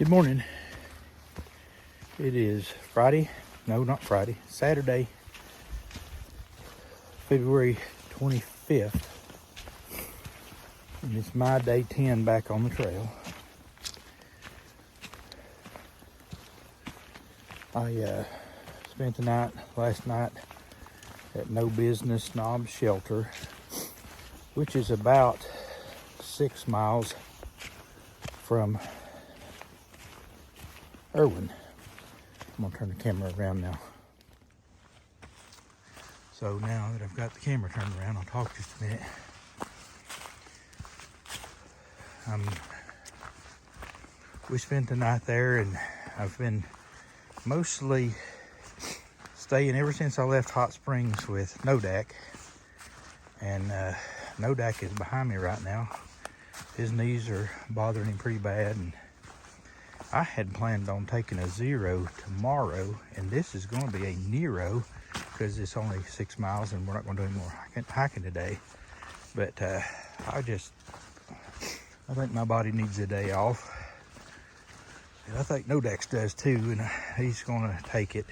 Good morning. It is Friday. No, not Friday. Saturday, February 25th. And it's my day 10 back on the trail. I spent the night last night at No Business Knob Shelter, which is about 6 miles from Irwin. I'm gonna turn the camera around now. So now that I've got the camera turned around, I'll talk just a minute. We spent the night there, and I've been mostly staying ever since I left Hot Springs with Nodak. And Nodak is behind me right now. His knees are bothering him pretty bad, and I had planned on taking a zero tomorrow, and this is going to be a Nero because it's only 6 miles and we're not going to do any more hiking today. But I think my body needs a day off. And I think Nodax does too, and he's going to take it.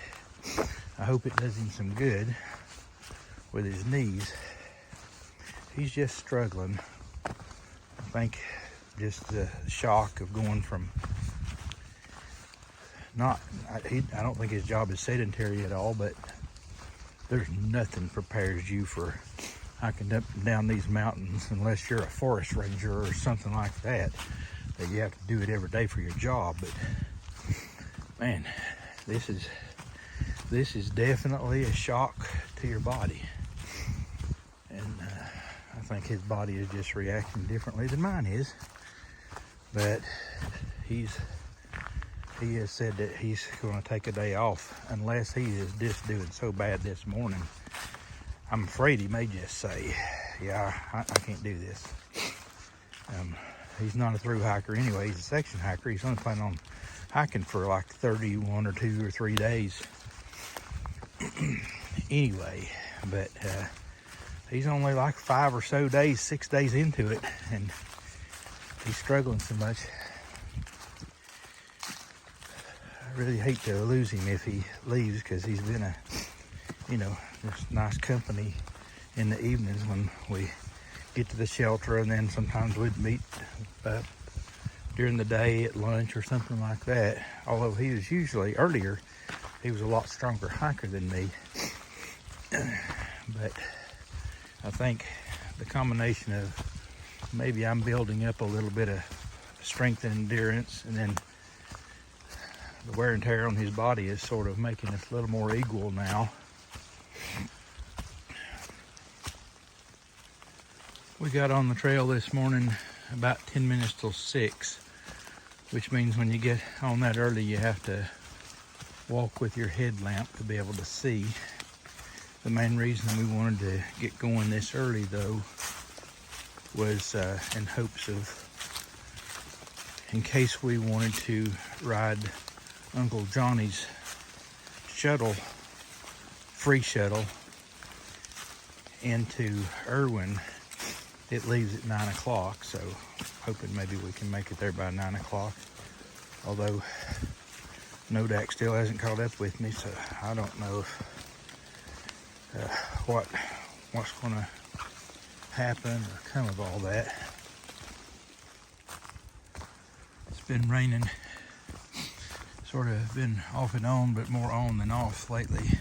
I hope it does him some good with his knees. He's just struggling. I think just the shock of going from I don't think his job is sedentary at all, but there's nothing prepares you for hiking up and down these mountains unless you're a forest ranger or something like that you have to do it every day for your job. But man, this is definitely a shock to your body, and I think his body is just reacting differently than mine is. But he has said that he's going to take a day off unless he is just doing so bad this morning. I'm afraid he may just say, yeah, I can't do this. He's not a through hiker anyway. He's a section hiker. He's only planning on hiking for like 31 or 2 or 3 days. Anyway, but he's only like 5 or so days, 6 days into it, and he's struggling so much. I really hate to lose him if he leaves, because he's been just nice company in the evenings when we get to the shelter, and then sometimes we'd meet up during the day at lunch or something like that. Although he was usually earlier, he was a lot stronger hiker than me. But I think the combination of maybe I'm building up a little bit of strength and endurance, and then the wear and tear on his body is sort of making us a little more equal now. We got on the trail this morning about 10 minutes till 6, which means when you get on that early, you have to walk with your headlamp to be able to see. The main reason we wanted to get going this early, though, was in hopes of, in case we wanted to ride Uncle Johnny's free shuttle into Irwin. It leaves at 9 o'clock, so hoping maybe we can make it there by 9 o'clock. Although Nodak still hasn't caught up with me, so I don't know if what's going to happen or come of all that. It's been raining, sort of been off and on, but more on than off lately.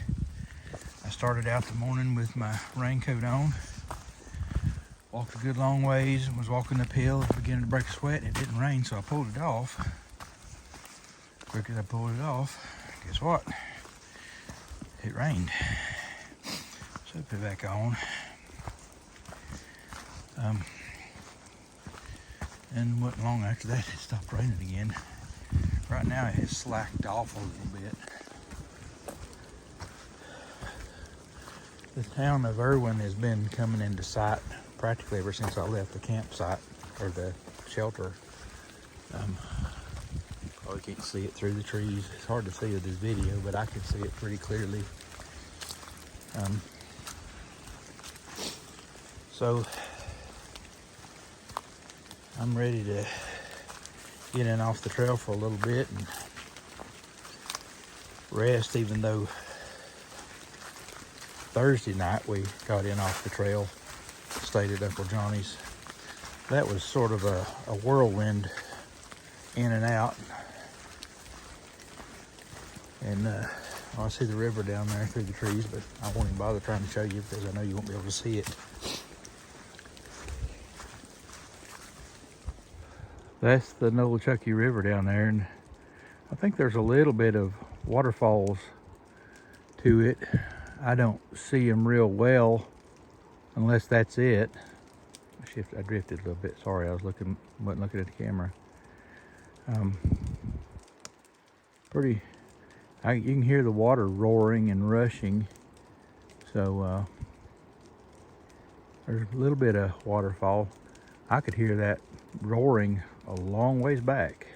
I started out the morning with my raincoat on, walked a good long ways, and was walking uphill, beginning to break a sweat, and it didn't rain, so I pulled it off. Quick as I pulled it off, guess what? It rained. So I put it back on. And wasn't long after that, it stopped raining again. Right now it has slacked off a little bit. The town of Irwin has been coming into sight practically ever since I left the campsite, or the shelter. Probably can't see it through the trees. It's hard to see with this video, but I can see it pretty clearly. So I'm ready to get in off the trail for a little bit and rest, even though Thursday night we got in off the trail, stayed at Uncle Johnny's. That was sort of a whirlwind in and out. And I see the river down there through the trees, but I won't even bother trying to show you because I know you won't be able to see it. That's the Nolichucky River down there, and I think there's a little bit of waterfalls to it. I don't see them real well unless that's it. I drifted a little bit. Sorry, I wasn't looking at the camera. Pretty. You can hear the water roaring and rushing. So there's a little bit of waterfall. I could hear that roaring a long ways back.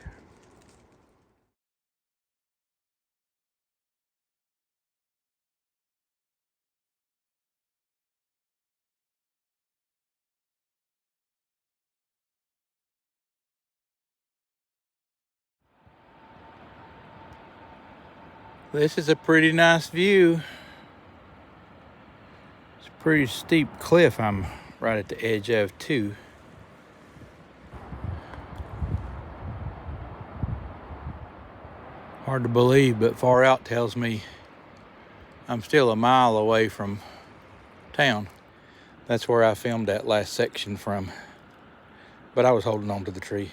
This is a pretty nice view. It's a pretty steep cliff I'm right at the edge of too. Hard to believe, but far out tells me I'm still a mile away from town. That's where I filmed that last section from, but I was holding on to the tree.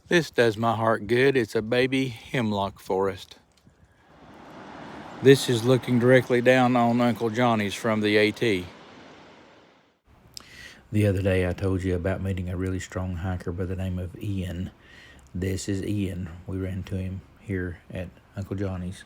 This does my heart good. It's a baby hemlock forest. This is looking directly down on Uncle Johnny's from the AT. The other day I told you about meeting a really strong hiker by the name of Ian. This is Ian. We ran into him here at Uncle Johnny's.